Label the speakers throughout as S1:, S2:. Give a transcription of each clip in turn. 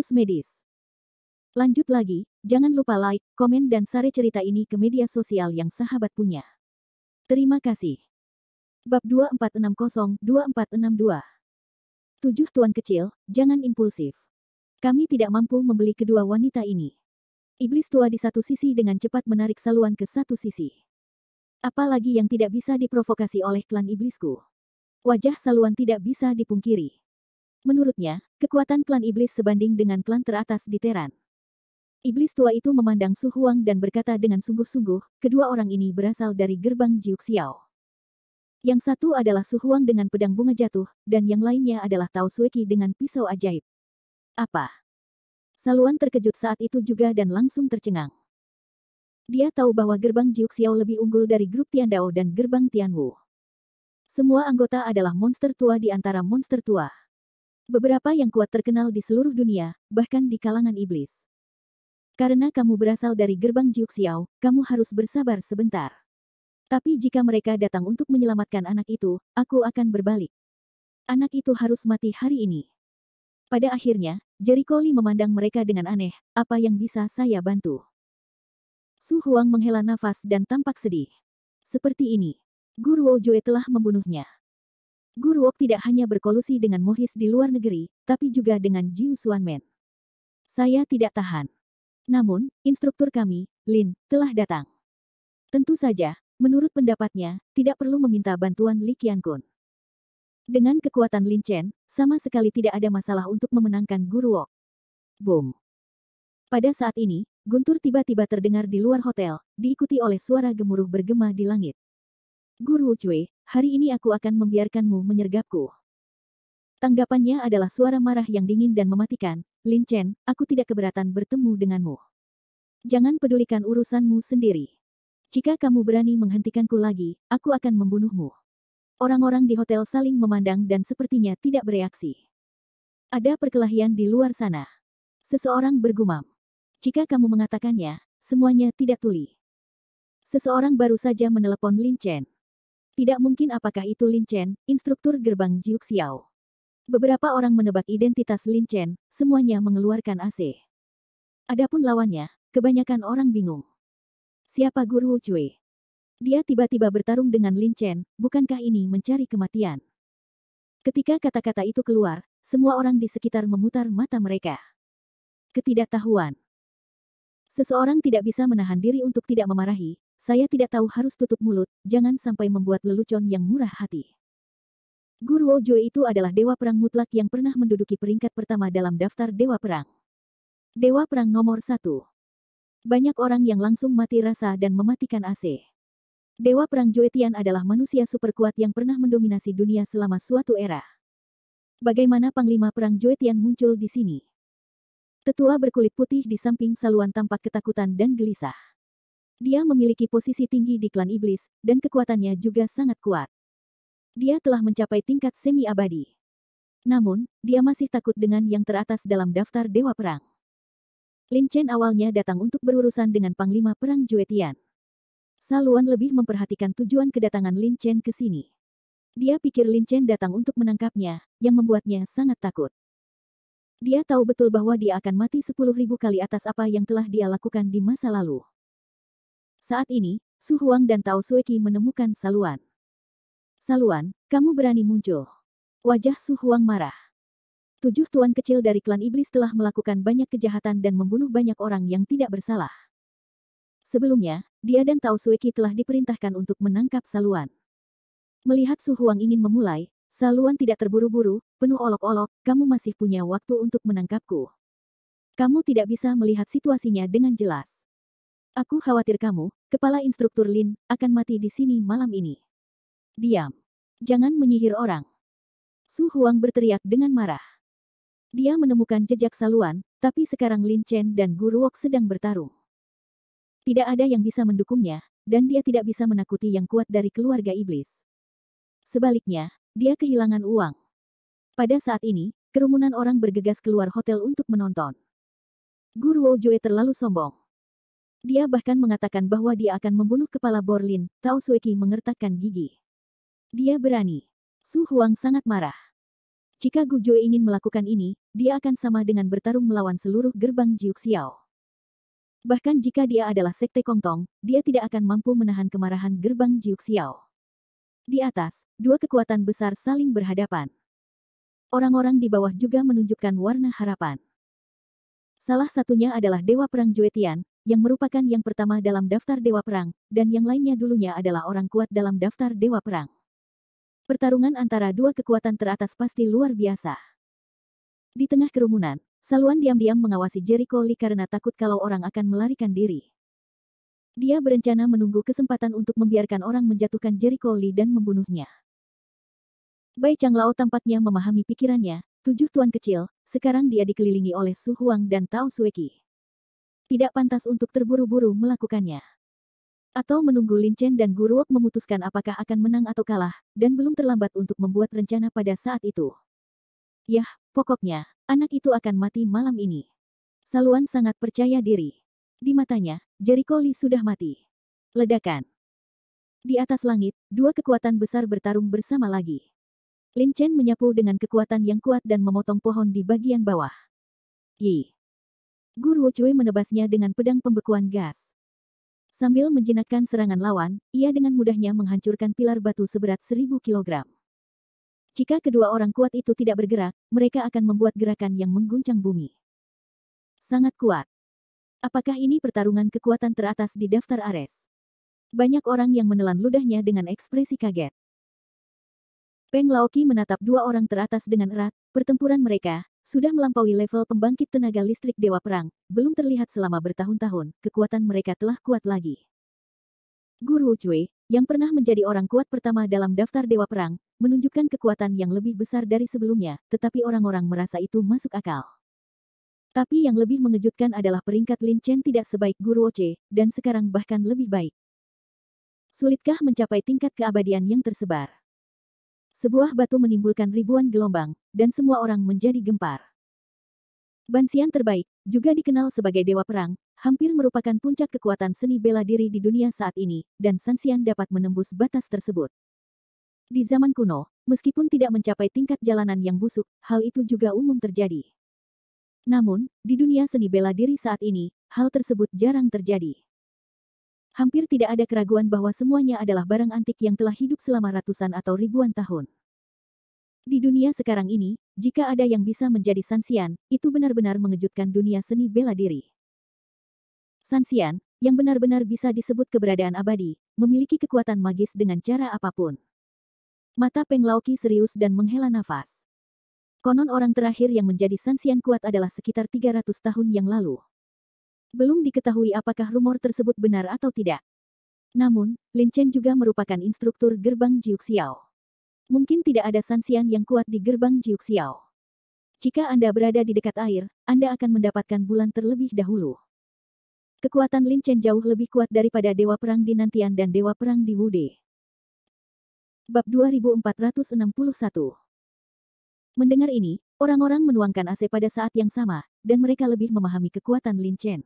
S1: Jenius medis. Lanjut lagi, jangan lupa like, komen dan share cerita ini ke media sosial yang sahabat punya. Terima kasih. Bab 2460-2462. 7 Tuan kecil, jangan impulsif. Kami tidak mampu membeli kedua wanita ini. Iblis tua di satu sisi dengan cepat menarik Saluan ke satu sisi. Apalagi yang tidak bisa diprovokasi oleh klan iblisku. Wajah Saluan tidak bisa dipungkiri. Menurutnya, kekuatan klan iblis sebanding dengan klan teratas di Teran. Iblis tua itu memandang Su Huang dan berkata dengan sungguh-sungguh, kedua orang ini berasal dari gerbang Jiuk Xiao. Yang satu adalah Su Huang dengan pedang bunga jatuh, dan yang lainnya adalah Tao Sueki dengan pisau ajaib. Apa? Saluan terkejut saat itu juga dan langsung tercengang. Dia tahu bahwa gerbang Jiuk Xiao lebih unggul dari grup Tiandao dan gerbang Tianwu. Semua anggota adalah monster tua di antara monster tua. Beberapa yang kuat terkenal di seluruh dunia, bahkan di kalangan iblis. Karena kamu berasal dari gerbang Jiuk Xiao, kamu harus bersabar sebentar. Tapi jika mereka datang untuk menyelamatkan anak itu, aku akan berbalik. Anak itu harus mati hari ini. Pada akhirnya, Jericho Lee memandang mereka dengan aneh, apa yang bisa saya bantu? Su Huang menghela nafas dan tampak sedih. Seperti ini, Guruo Jue telah membunuhnya. Guruo tidak hanya berkolusi dengan Mohis di luar negeri, tapi juga dengan Jiu Xuanmen. Saya tidak tahan. Namun, instruktur kami, Lin, telah datang. Tentu saja, menurut pendapatnya, tidak perlu meminta bantuan Li Qiankun. Dengan kekuatan Lin Chen, sama sekali tidak ada masalah untuk memenangkan Guruo. Boom. Pada saat ini, guntur tiba-tiba terdengar di luar hotel, diikuti oleh suara gemuruh bergema di langit. Guruo Cui, hari ini aku akan membiarkanmu menyergapku. Tanggapannya adalah suara marah yang dingin dan mematikan. Lin Chen, aku tidak keberatan bertemu denganmu. Jangan pedulikan urusanmu sendiri. Jika kamu berani menghentikanku lagi, aku akan membunuhmu. Orang-orang di hotel saling memandang dan sepertinya tidak bereaksi. Ada perkelahian di luar sana. Seseorang bergumam. Jika kamu mengatakannya, semuanya tidak tuli. Seseorang baru saja menelepon Lin Chen. Tidak mungkin apakah itu Lin Chen, instruktur gerbang Jiuk Xiao. Beberapa orang menebak identitas Lin Chen, semuanya mengeluarkan AC. Adapun lawannya, kebanyakan orang bingung. Siapa Guruo Cui? Dia tiba-tiba bertarung dengan Lin Chen, bukankah ini mencari kematian? Ketika kata-kata itu keluar, semua orang di sekitar memutar mata mereka. Ketidaktahuan. Seseorang tidak bisa menahan diri untuk tidak memarahi, saya tidak tahu harus tutup mulut, jangan sampai membuat lelucon yang murah hati. Guruo Jue itu adalah dewa perang mutlak yang pernah menduduki peringkat pertama dalam daftar dewa perang. Dewa perang nomor 1. Banyak orang yang langsung mati rasa dan mematikan AC. Dewa perang Jue Tian adalah manusia super kuat yang pernah mendominasi dunia selama suatu era. Bagaimana Panglima Perang Jue Tian muncul di sini? Tetua berkulit putih di samping Saluan tampak ketakutan dan gelisah. Dia memiliki posisi tinggi di klan iblis, dan kekuatannya juga sangat kuat. Dia telah mencapai tingkat semi-abadi. Namun, dia masih takut dengan yang teratas dalam daftar dewa perang. Lin Chen awalnya datang untuk berurusan dengan Panglima Perang Jue Tian. Saluan lebih memperhatikan tujuan kedatangan Lin Chen ke sini. Dia pikir Lin Chen datang untuk menangkapnya, yang membuatnya sangat takut. Dia tahu betul bahwa dia akan mati 10.000 kali atas apa yang telah dia lakukan di masa lalu. Saat ini, Su Huang dan Tao Sueki menemukan Saluan. Saluan, kamu berani muncul. Wajah Su Huang marah. 7 tuan kecil dari klan iblis telah melakukan banyak kejahatan dan membunuh banyak orang yang tidak bersalah. Sebelumnya, dia dan Tao Sueki telah diperintahkan untuk menangkap Saluan. Melihat Su Huang ingin memulai, Saluan tidak terburu-buru, penuh olok-olok, kamu masih punya waktu untuk menangkapku. Kamu tidak bisa melihat situasinya dengan jelas. Aku khawatir kamu, kepala instruktur Lin, akan mati di sini malam ini. Diam. Jangan menyihir orang. Su Huang berteriak dengan marah. Dia menemukan jejak Saluan, tapi sekarang Lin Chen dan Guruok sedang bertarung. Tidak ada yang bisa mendukungnya, dan dia tidak bisa menakuti yang kuat dari keluarga iblis. Sebaliknya, dia kehilangan uang. Pada saat ini, kerumunan orang bergegas keluar hotel untuk menonton. Guruo Jue terlalu sombong. Dia bahkan mengatakan bahwa dia akan membunuh kepala Borlin. Tao Sueki mengertakkan gigi. Dia berani. Su Huang sangat marah. Jika Gu Jue ingin melakukan ini, dia akan sama dengan bertarung melawan seluruh gerbang Jiuxiao. Bahkan jika dia adalah Sekte Kongtong, dia tidak akan mampu menahan kemarahan gerbang Jiuxiao. Di atas, dua kekuatan besar saling berhadapan. Orang-orang di bawah juga menunjukkan warna harapan. Salah satunya adalah Dewa Perang Juetian, yang merupakan yang pertama dalam daftar Dewa Perang, dan yang lainnya dulunya adalah orang kuat dalam daftar Dewa Perang. Pertarungan antara dua kekuatan teratas pasti luar biasa. Di tengah kerumunan, Saluan diam-diam mengawasi Jericho Lee karena takut kalau orang akan melarikan diri. Dia berencana menunggu kesempatan untuk membiarkan orang menjatuhkan Jericho Lee dan membunuhnya. Bai Changlao tampaknya memahami pikirannya, 7 tuan kecil, sekarang dia dikelilingi oleh Su Huang dan Tao Sueki. Tidak pantas untuk terburu-buru melakukannya. Atau menunggu Lin Chen dan Guruok memutuskan apakah akan menang atau kalah, dan belum terlambat untuk membuat rencana pada saat itu. Yah, pokoknya, anak itu akan mati malam ini. Saluan sangat percaya diri. Di matanya, Jericho Lee sudah mati. Ledakan. Di atas langit, dua kekuatan besar bertarung bersama lagi. Lin Chen menyapu dengan kekuatan yang kuat dan memotong pohon di bagian bawah. Yi. Guru Cui menebasnya dengan pedang pembekuan gas. Sambil menjinakkan serangan lawan, ia dengan mudahnya menghancurkan pilar batu seberat 1000 kilogram. Jika kedua orang kuat itu tidak bergerak, mereka akan membuat gerakan yang mengguncang bumi. Sangat kuat. Apakah ini pertarungan kekuatan teratas di daftar Ares? Banyak orang yang menelan ludahnya dengan ekspresi kaget. Peng Laoqi menatap dua orang teratas dengan erat. Pertempuran mereka sudah melampaui level pembangkit tenaga listrik Dewa Perang, belum terlihat selama bertahun-tahun, kekuatan mereka telah kuat lagi. Guru Cui, yang pernah menjadi orang kuat pertama dalam daftar Dewa Perang, menunjukkan kekuatan yang lebih besar dari sebelumnya, tetapi orang-orang merasa itu masuk akal. Tapi yang lebih mengejutkan adalah peringkat Lin Chen tidak sebaik Guru Oce, dan sekarang bahkan lebih baik. Sulitkah mencapai tingkat keabadian yang tersebar? Sebuah batu menimbulkan ribuan gelombang, dan semua orang menjadi gempar. Bansian terbaik, juga dikenal sebagai Dewa Perang, hampir merupakan puncak kekuatan seni bela diri di dunia saat ini, dan Sanxian dapat menembus batas tersebut. Di zaman kuno, meskipun tidak mencapai tingkat jalanan yang busuk, hal itu juga umum terjadi. Namun, di dunia seni bela diri saat ini, hal tersebut jarang terjadi. Hampir tidak ada keraguan bahwa semuanya adalah barang antik yang telah hidup selama ratusan atau ribuan tahun. Di dunia sekarang ini, jika ada yang bisa menjadi Sanxian, itu benar-benar mengejutkan dunia seni bela diri. Sanxian, yang benar-benar bisa disebut keberadaan abadi, memiliki kekuatan magis dengan cara apapun. Mata Peng Laoqi serius dan menghela nafas. Konon orang terakhir yang menjadi Sanxian kuat adalah sekitar 300 tahun yang lalu. Belum diketahui apakah rumor tersebut benar atau tidak. Namun, Lin Chen juga merupakan instruktur gerbang Jiuxiao. Mungkin tidak ada Sanxian yang kuat di gerbang Jiuxiao. Jika Anda berada di dekat air, Anda akan mendapatkan bulan terlebih dahulu. Kekuatan Lin Chen jauh lebih kuat daripada Dewa Perang di Nantian dan Dewa Perang di Wude. Bab 2461. Mendengar ini, orang-orang menuangkan AC pada saat yang sama, dan mereka lebih memahami kekuatan Lin Chen.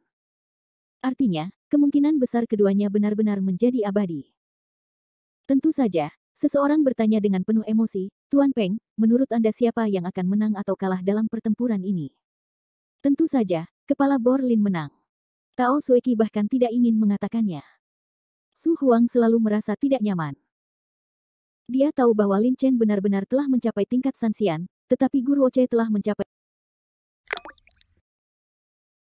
S1: Artinya, kemungkinan besar keduanya benar-benar menjadi abadi. Tentu saja, seseorang bertanya dengan penuh emosi, Tuan Peng, menurut Anda siapa yang akan menang atau kalah dalam pertempuran ini? Tentu saja, kepala Bor Lin menang. Tao Sueki bahkan tidak ingin mengatakannya. Su Huang selalu merasa tidak nyaman. Dia tahu bahwa Lin Chen benar-benar telah mencapai tingkat Sanxian, tetapi Guru Oce telah mencapai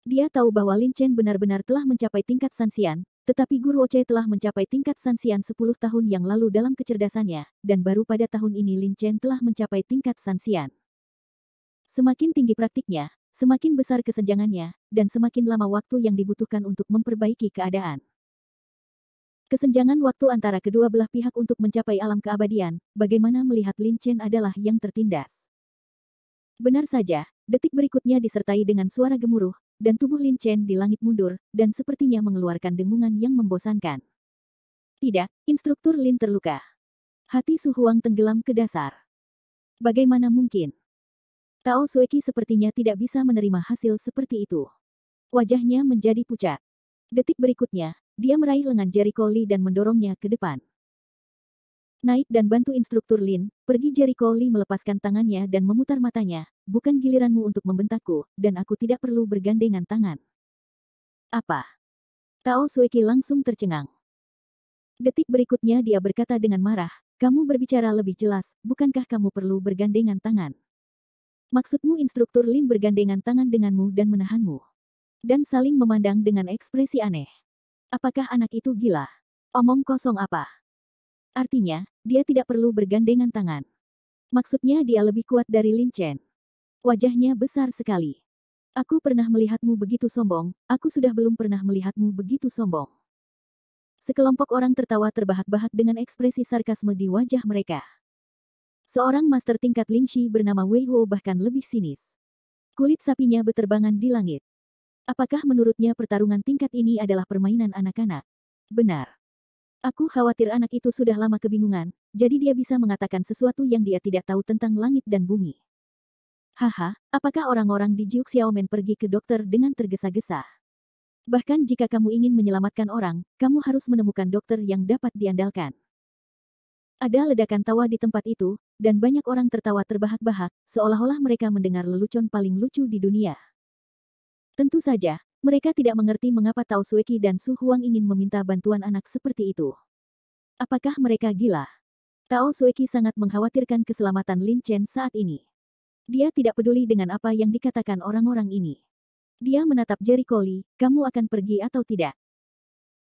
S1: Dia tahu bahwa Lin Chen benar-benar telah mencapai tingkat Sanxian, tetapi Guru Oce telah mencapai tingkat Sanxian 10 tahun yang lalu dalam kecerdasannya, dan baru pada tahun ini Lin Chen telah mencapai tingkat Sanxian. Semakin tinggi praktiknya, semakin besar kesenjangannya, dan semakin lama waktu yang dibutuhkan untuk memperbaiki keadaan. Kesenjangan waktu antara kedua belah pihak untuk mencapai alam keabadian, bagaimana melihat Lin Chen adalah yang tertindas. Benar saja, detik berikutnya disertai dengan suara gemuruh, dan tubuh Lin Chen di langit mundur, dan sepertinya mengeluarkan dengungan yang membosankan. Tidak, instruktur Lin terluka. Hati Su Huang tenggelam ke dasar. Bagaimana mungkin? Tao Sueki sepertinya tidak bisa menerima hasil seperti itu. Wajahnya menjadi pucat. Detik berikutnya, dia meraih lengan Jericho Lee dan mendorongnya ke depan. Naik dan bantu instruktur Lin, pergi Jericho Lee melepaskan tangannya dan memutar matanya, bukan giliranmu untuk membentakku, dan aku tidak perlu bergandengan tangan. Apa? Tao Sueki langsung tercengang. Detik berikutnya dia berkata dengan marah, kamu berbicara lebih jelas, bukankah kamu perlu bergandengan tangan? Maksudmu instruktur Lin bergandengan tangan denganmu dan menahanmu. Dan saling memandang dengan ekspresi aneh. Apakah anak itu gila? Omong kosong apa? Artinya, dia tidak perlu bergandengan tangan. Maksudnya dia lebih kuat dari Lin Chen. Wajahnya besar sekali. Aku pernah melihatmu begitu sombong, aku sudah belum pernah melihatmu begitu sombong. Sekelompok orang tertawa terbahak-bahak dengan ekspresi sarkasme di wajah mereka. Seorang master tingkat Lingxi bernama Wei Huo bahkan lebih sinis. Kulit sapinya beterbangan di langit. Apakah menurutnya pertarungan tingkat ini adalah permainan anak-anak? Benar. Aku khawatir anak itu sudah lama kebingungan, jadi dia bisa mengatakan sesuatu yang dia tidak tahu tentang langit dan bumi. Haha, apakah orang-orang di Jiuk Xiaomen pergi ke dokter dengan tergesa-gesa? Bahkan jika kamu ingin menyelamatkan orang, kamu harus menemukan dokter yang dapat diandalkan. Ada ledakan tawa di tempat itu, dan banyak orang tertawa terbahak-bahak, seolah-olah mereka mendengar lelucon paling lucu di dunia. Tentu saja, mereka tidak mengerti mengapa Tao Sueki dan Su Huang ingin meminta bantuan anak seperti itu. Apakah mereka gila? Tao Sueki sangat mengkhawatirkan keselamatan Lin Chen saat ini. Dia tidak peduli dengan apa yang dikatakan orang-orang ini. Dia menatap Jericho Lee, kamu akan pergi atau tidak?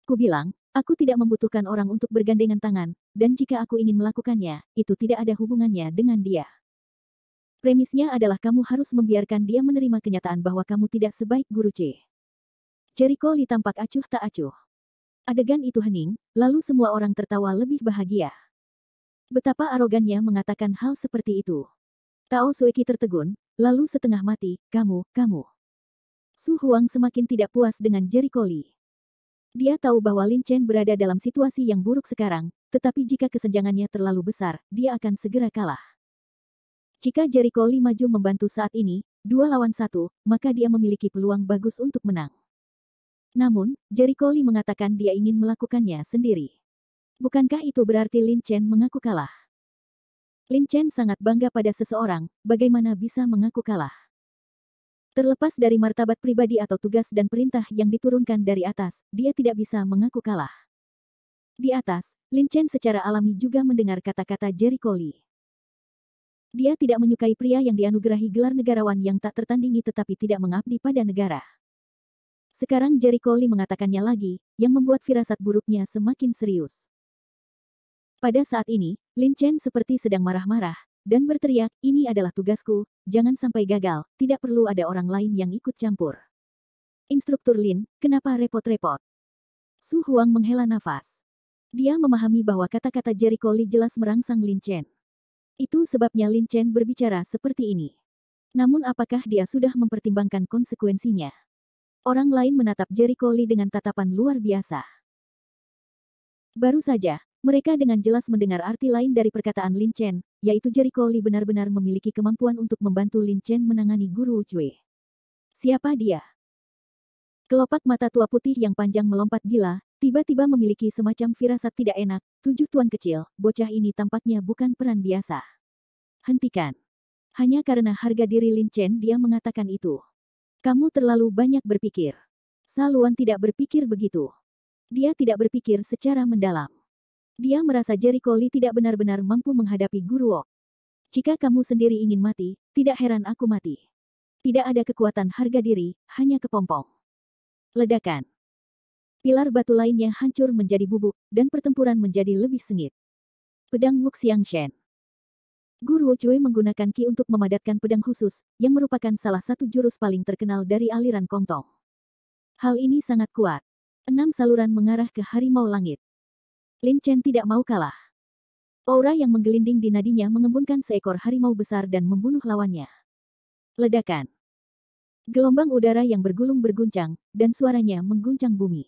S1: Ku bilang, aku tidak membutuhkan orang untuk bergandengan tangan, dan jika aku ingin melakukannya, itu tidak ada hubungannya dengan dia. Premisnya adalah kamu harus membiarkan dia menerima kenyataan bahwa kamu tidak sebaik Guru C. Jericho Lee tampak acuh tak acuh. Adegan itu hening, lalu semua orang tertawa lebih bahagia. Betapa arogannya mengatakan hal seperti itu. Tao Sueki tertegun, lalu setengah mati, kamu. Su Huang semakin tidak puas dengan Jericho Lee. Dia tahu bahwa Lin Chen berada dalam situasi yang buruk sekarang, tetapi jika kesenjangannya terlalu besar, dia akan segera kalah. Jika Jericho Lee maju membantu saat ini, 2 lawan 1, maka dia memiliki peluang bagus untuk menang. Namun, Jericho Lee mengatakan dia ingin melakukannya sendiri. Bukankah itu berarti Lin Chen mengaku kalah? Lin Chen sangat bangga pada seseorang, bagaimana bisa mengaku kalah. Terlepas dari martabat pribadi atau tugas dan perintah yang diturunkan dari atas, dia tidak bisa mengaku kalah. Di atas, Lin Chen secara alami juga mendengar kata-kata Jericho Lee. Dia tidak menyukai pria yang dianugerahi gelar negarawan yang tak tertandingi tetapi tidak mengabdi pada negara. Sekarang Jericho Lee mengatakannya lagi, yang membuat firasat buruknya semakin serius. Pada saat ini, Lin Chen seperti sedang marah-marah, dan berteriak, ini adalah tugasku, jangan sampai gagal, tidak perlu ada orang lain yang ikut campur. Instruktur Lin, kenapa repot-repot? Su Huang menghela nafas. Dia memahami bahwa kata-kata Jericho Lee jelas merangsang Lin Chen. Itu sebabnya Lin Chen berbicara seperti ini. Namun apakah dia sudah mempertimbangkan konsekuensinya? Orang lain menatap Jericho Lee dengan tatapan luar biasa. Baru saja, mereka dengan jelas mendengar arti lain dari perkataan Lin Chen, yaitu Jericho Lee benar-benar memiliki kemampuan untuk membantu Lin Chen menangani Guru Cui. Siapa dia? Kelopak mata tua putih yang panjang melompat gila, tiba-tiba memiliki semacam firasat tidak enak, 7 tuan kecil, bocah ini tampaknya bukan peran biasa. Hentikan. Hanya karena harga diri Lin Chen dia mengatakan itu. Kamu terlalu banyak berpikir. Sa Luan tidak berpikir begitu. Dia tidak berpikir secara mendalam. Dia merasa Jericho Lee tidak benar-benar mampu menghadapi Guru Wok. Jika kamu sendiri ingin mati, tidak heran aku mati. Tidak ada kekuatan harga diri, hanya kepompong. Ledakan. Pilar batu lainnya hancur menjadi bubuk, dan pertempuran menjadi lebih sengit. Pedang Wu Xiangshen. Guru Cui menggunakan Qi untuk memadatkan pedang khusus, yang merupakan salah satu jurus paling terkenal dari aliran Kongtong. Hal ini sangat kuat. 6 saluran mengarah ke harimau langit. Lin Chen tidak mau kalah. Aura yang menggelinding di nadinya mengembunkan seekor harimau besar dan membunuh lawannya. Ledakan. Gelombang udara yang bergulung berguncang, dan suaranya mengguncang bumi.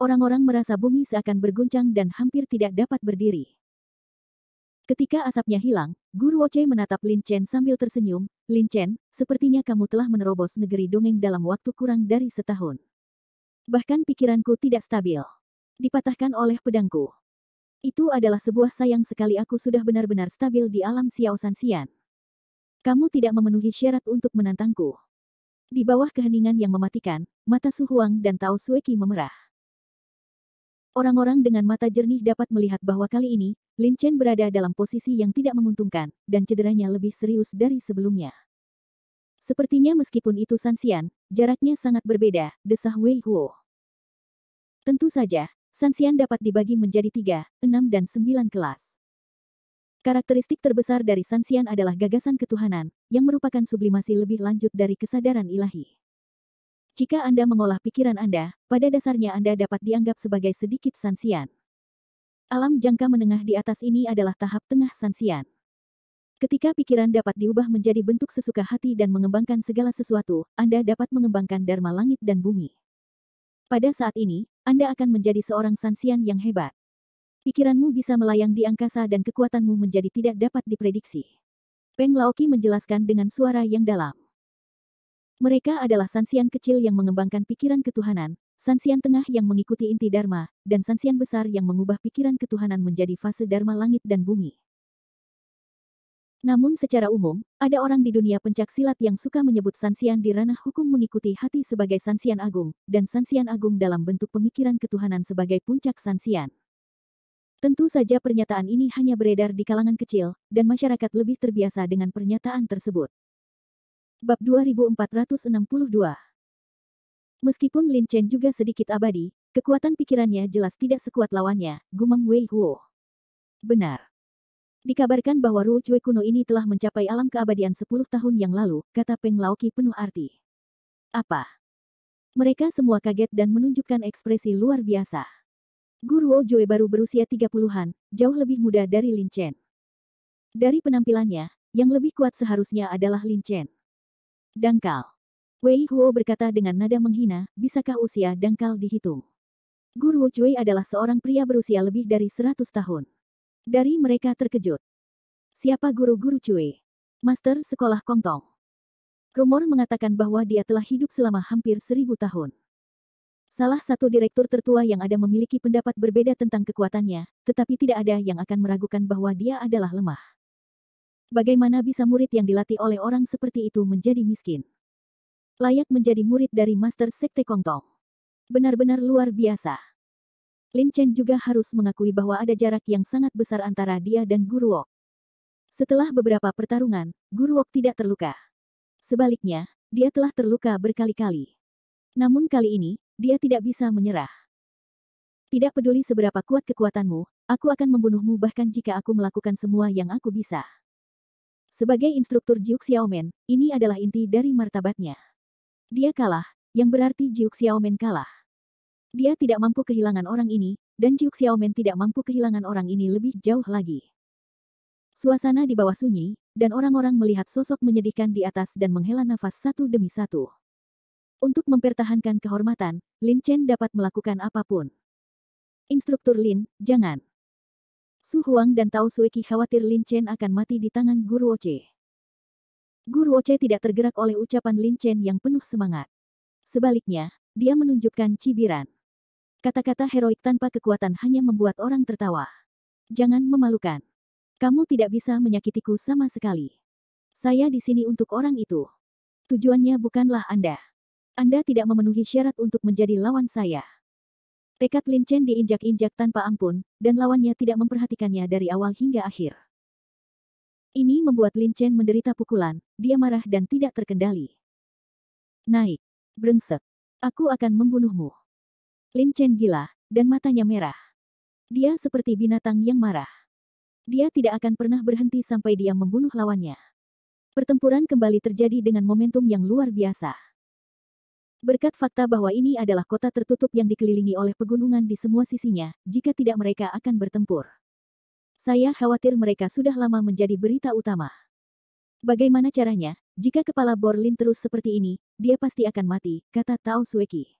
S1: Orang-orang merasa bumi seakan berguncang dan hampir tidak dapat berdiri. Ketika asapnya hilang, Guru Woche menatap Lin Chen sambil tersenyum, Lin Chen, sepertinya kamu telah menerobos negeri dongeng dalam waktu kurang dari setahun. Bahkan pikiranku tidak stabil. Dipatahkan oleh pedangku. Itu adalah sebuah sayang sekali aku sudah benar-benar stabil di alam Xiao Sanxian. Kamu tidak memenuhi syarat untuk menantangku. Di bawah keheningan yang mematikan, mata Su Huang dan Tao Sueki memerah. Orang-orang dengan mata jernih dapat melihat bahwa kali ini, Lin Chen berada dalam posisi yang tidak menguntungkan, dan cederanya lebih serius dari sebelumnya. Sepertinya meskipun itu Sanxian, jaraknya sangat berbeda, desah Wei Huo. Tentu saja, Sanxian dapat dibagi menjadi 3, 6 dan 9 kelas. Karakteristik terbesar dari Sanxian adalah gagasan ketuhanan, yang merupakan sublimasi lebih lanjut dari kesadaran ilahi. Jika Anda mengolah pikiran Anda, pada dasarnya Anda dapat dianggap sebagai sedikit Sanxian. Alam jangka menengah di atas ini adalah tahap tengah Sanxian. Ketika pikiran dapat diubah menjadi bentuk sesuka hati dan mengembangkan segala sesuatu, Anda dapat mengembangkan dharma langit dan bumi. Pada saat ini, Anda akan menjadi seorang Sanxian yang hebat. Pikiranmu bisa melayang di angkasa dan kekuatanmu menjadi tidak dapat diprediksi. Peng Laoqi menjelaskan dengan suara yang dalam. Mereka adalah Sanxian kecil yang mengembangkan pikiran ketuhanan, Sanxian tengah yang mengikuti inti Dharma, dan Sanxian besar yang mengubah pikiran ketuhanan menjadi fase Dharma langit dan bumi. Namun secara umum, ada orang di dunia pencak silat yang suka menyebut Sanxian di ranah hukum mengikuti hati sebagai Sanxian agung, dan Sanxian agung dalam bentuk pemikiran ketuhanan sebagai puncak Sanxian. Tentu saja pernyataan ini hanya beredar di kalangan kecil, dan masyarakat lebih terbiasa dengan pernyataan tersebut. Bab 2462. Meskipun Lin Chen juga sedikit abadi, kekuatan pikirannya jelas tidak sekuat lawannya, gumam Wei Huo. Benar. Dikabarkan bahwa Ruo Cui kuno ini telah mencapai alam keabadian 10 tahun yang lalu, kata Peng Laoqi penuh arti. Apa? Mereka semua kaget dan menunjukkan ekspresi luar biasa. Guru Ruo Jue baru berusia 30-an, jauh lebih muda dari Lin Chen. Dari penampilannya, yang lebih kuat seharusnya adalah Lin Chen. Dangkal. Wei Huo berkata dengan nada menghina, bisakah usia dangkal dihitung? Guru Cui adalah seorang pria berusia lebih dari 100 tahun. Dari mereka terkejut. Siapa guru-guru Cui? Master sekolah Kongtong. Rumor mengatakan bahwa dia telah hidup selama hampir 1000 tahun. Salah satu direktur tertua yang ada memiliki pendapat berbeda tentang kekuatannya, tetapi tidak ada yang akan meragukan bahwa dia adalah lemah. Bagaimana bisa murid yang dilatih oleh orang seperti itu menjadi miskin? Layak menjadi murid dari Master Sekte Kongtong. Benar-benar luar biasa. Lin Chen juga harus mengakui bahwa ada jarak yang sangat besar antara dia dan Guru Wok. Setelah beberapa pertarungan, Guru Wok tidak terluka. Sebaliknya, dia telah terluka berkali-kali. Namun kali ini, dia tidak bisa menyerah. Tidak peduli seberapa kuat kekuatanmu, aku akan membunuhmu bahkan jika aku melakukan semua yang aku bisa. Sebagai instruktur Jiuk Xiaomen, ini adalah inti dari martabatnya. Dia kalah, yang berarti Jiuk Xiaomen kalah. Dia tidak mampu kehilangan orang ini, dan Jiuk Xiaomen tidak mampu kehilangan orang ini lebih jauh lagi. Suasana di bawah sunyi, dan orang-orang melihat sosok menyedihkan di atas dan menghela nafas satu demi satu. Untuk mempertahankan kehormatan, Lin Chen dapat melakukan apapun. Instruktur Lin, jangan. Su Huang dan Tao Sueki khawatir Lin Chen akan mati di tangan Guru Oce. Guru Oce tidak tergerak oleh ucapan Lin Chen yang penuh semangat. Sebaliknya, dia menunjukkan cibiran. Kata-kata heroik tanpa kekuatan hanya membuat orang tertawa. Jangan memalukan. Kamu tidak bisa menyakitiku sama sekali. Saya di sini untuk orang itu. Tujuannya bukanlah Anda. Anda tidak memenuhi syarat untuk menjadi lawan saya. Tekad Lin Chen diinjak-injak tanpa ampun, dan lawannya tidak memperhatikannya dari awal hingga akhir. Ini membuat Lin Chen menderita pukulan, dia marah dan tidak terkendali. Naik. Brengsek. Aku akan membunuhmu. Lin Chen gila, dan matanya merah. Dia seperti binatang yang marah. Dia tidak akan pernah berhenti sampai dia membunuh lawannya. Pertempuran kembali terjadi dengan momentum yang luar biasa. Berkat fakta bahwa ini adalah kota tertutup yang dikelilingi oleh pegunungan di semua sisinya, jika tidak mereka akan bertempur. Saya khawatir mereka sudah lama menjadi berita utama. Bagaimana caranya, jika kepala Borlin terus seperti ini, dia pasti akan mati, kata Tao Sueki.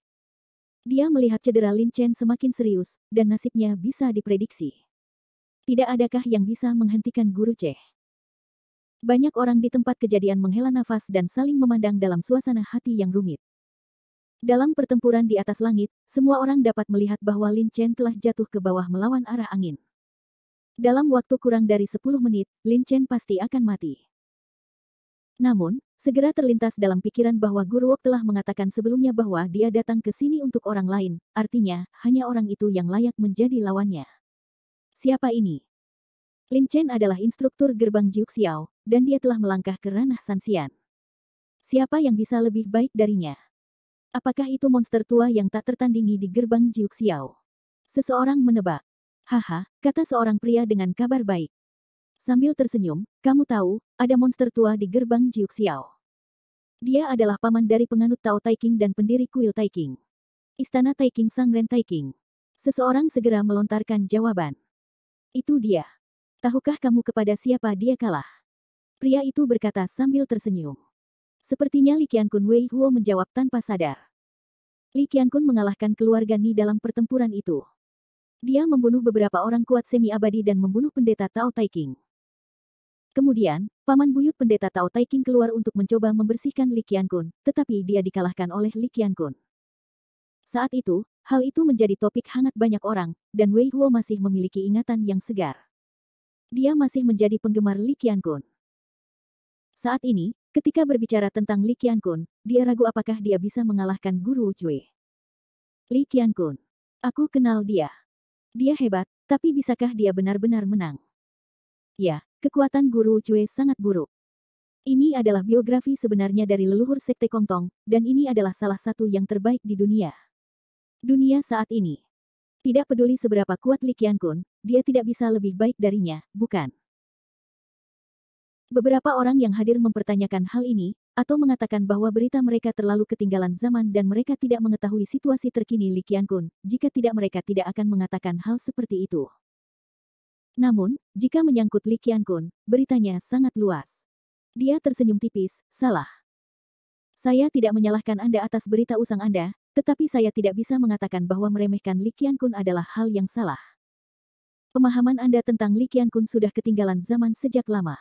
S1: Dia melihat cedera Lin Chen semakin serius, dan nasibnya bisa diprediksi. Tidak adakah yang bisa menghentikan Guru Ceh? Banyak orang di tempat kejadian menghela nafas dan saling memandang dalam suasana hati yang rumit. Dalam pertempuran di atas langit, semua orang dapat melihat bahwa Lin Chen telah jatuh ke bawah melawan arah angin. Dalam waktu kurang dari 10 menit, Lin Chen pasti akan mati. Namun, segera terlintas dalam pikiran bahwa Guruok telah mengatakan sebelumnya bahwa dia datang ke sini untuk orang lain, artinya, hanya orang itu yang layak menjadi lawannya. Siapa ini? Lin Chen adalah instruktur gerbang Jiuxiao, dan dia telah melangkah ke ranah Sanxian. Siapa yang bisa lebih baik darinya? Apakah itu monster tua yang tak tertandingi di gerbang Jiuxiao? Seseorang menebak. Haha, kata seorang pria dengan kabar baik. Sambil tersenyum, kamu tahu, ada monster tua di gerbang Jiuxiao. Dia adalah paman dari penganut Tao Taiking dan pendiri kuil Taiking. Istana Taiking Sangren Taiking. Seseorang segera melontarkan jawaban. Itu dia. Tahukah kamu kepada siapa dia kalah? Pria itu berkata sambil tersenyum. Sepertinya Li Qiankun Wei Huo menjawab tanpa sadar. Li Qiankun mengalahkan keluarga Ni dalam pertempuran itu. Dia membunuh beberapa orang kuat semi-abadi dan membunuh pendeta Tao Taiking. Kemudian, paman buyut pendeta Tao Taiking keluar untuk mencoba membersihkan Li Qiankun, tetapi dia dikalahkan oleh Li Qiankun. Saat itu, hal itu menjadi topik hangat banyak orang, dan Wei Huo masih memiliki ingatan yang segar. Dia masih menjadi penggemar Li Qiankun. Saat ini, ketika berbicara tentang Li Qiankun, dia ragu apakah dia bisa mengalahkan Guru Cui. Li Qiankun. Aku kenal dia. Dia hebat, tapi bisakah dia benar-benar menang? Ya, kekuatan Guru Cui sangat buruk. Ini adalah biografi sebenarnya dari leluhur Sekte Kongtong, dan ini adalah salah satu yang terbaik di dunia. Dunia saat ini. Tidak peduli seberapa kuat Li Qiankun, dia tidak bisa lebih baik darinya, bukan? Beberapa orang yang hadir mempertanyakan hal ini, atau mengatakan bahwa berita mereka terlalu ketinggalan zaman dan mereka tidak mengetahui situasi terkini Li Qiankun, jika tidak mereka tidak akan mengatakan hal seperti itu. Namun, jika menyangkut Li Qiankun, beritanya sangat luas. Dia tersenyum tipis, salah. Saya tidak menyalahkan Anda atas berita usang Anda, tetapi saya tidak bisa mengatakan bahwa meremehkan Li Qiankun adalah hal yang salah. Pemahaman Anda tentang Li Qiankun sudah ketinggalan zaman sejak lama.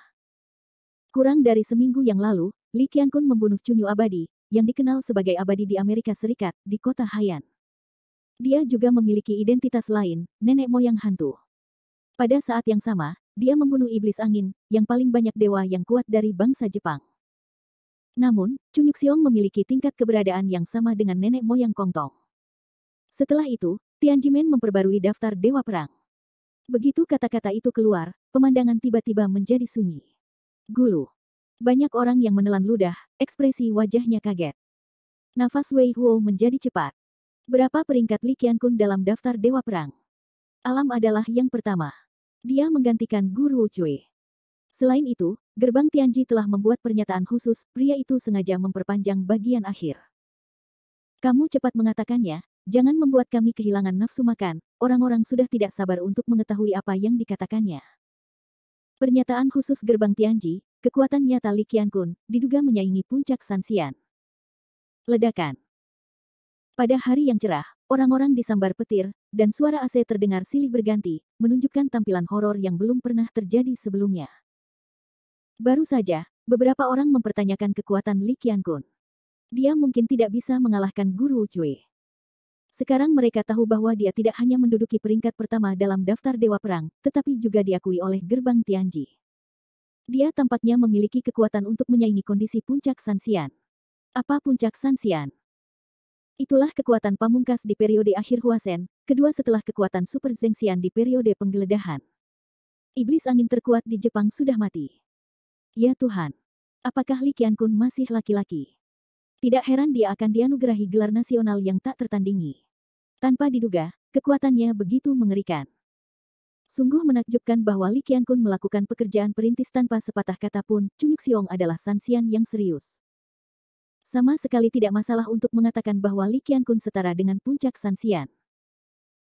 S1: Kurang dari seminggu yang lalu, Li Qiankun membunuh Cunyu Abadi, yang dikenal sebagai abadi di Amerika Serikat, di kota Haiyan. Dia juga memiliki identitas lain, nenek moyang hantu. Pada saat yang sama, dia membunuh iblis angin, yang paling banyak dewa yang kuat dari bangsa Jepang. Namun, Chunyuxiong memiliki tingkat keberadaan yang sama dengan nenek moyang Kongtong. Setelah itu, Tianjimen memperbarui daftar dewa perang. Begitu kata-kata itu keluar, pemandangan tiba-tiba menjadi sunyi. Gulu. Banyak orang yang menelan ludah, ekspresi wajahnya kaget. Nafas Wei Huo menjadi cepat. Berapa peringkat Li Qiankun dalam daftar dewa perang? Alam adalah yang pertama. Dia menggantikan Guru Cui. Selain itu, gerbang Tianji telah membuat pernyataan khusus, pria itu sengaja memperpanjang bagian akhir. Kamu cepat mengatakannya, jangan membuat kami kehilangan nafsu makan, orang-orang sudah tidak sabar untuk mengetahui apa yang dikatakannya. Pernyataan khusus gerbang Tianji, kekuatan nyata Li Qiankun, diduga menyaingi puncak Sanxian. Ledakan. Pada hari yang cerah, orang-orang disambar petir, dan suara AC terdengar silih berganti, menunjukkan tampilan horor yang belum pernah terjadi sebelumnya. Baru saja, beberapa orang mempertanyakan kekuatan Li Qiankun. Dia mungkin tidak bisa mengalahkan Guru Cui. Sekarang mereka tahu bahwa dia tidak hanya menduduki peringkat pertama dalam daftar dewa perang, tetapi juga diakui oleh gerbang Tianji. Dia tampaknya memiliki kekuatan untuk menyaingi kondisi puncak Sanxian. Apa puncak Sanxian? Itulah kekuatan pamungkas di periode akhir Huasen, kedua setelah kekuatan Super Zhengxian di periode penggeledahan. Iblis angin terkuat di Jepang sudah mati. Ya Tuhan. Apakah Li Qiankun masih laki-laki? Tidak heran dia akan dianugerahi gelar nasional yang tak tertandingi. Tanpa diduga, kekuatannya begitu mengerikan. Sungguh menakjubkan bahwa Li Qiankun melakukan pekerjaan perintis tanpa sepatah kata pun, Chunyuxiong adalah Sanxian yang serius. Sama sekali tidak masalah untuk mengatakan bahwa Li Qiankun setara dengan puncak Sanxian.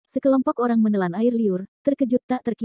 S1: Sekelompok orang menelan air liur, terkejut tak terkira.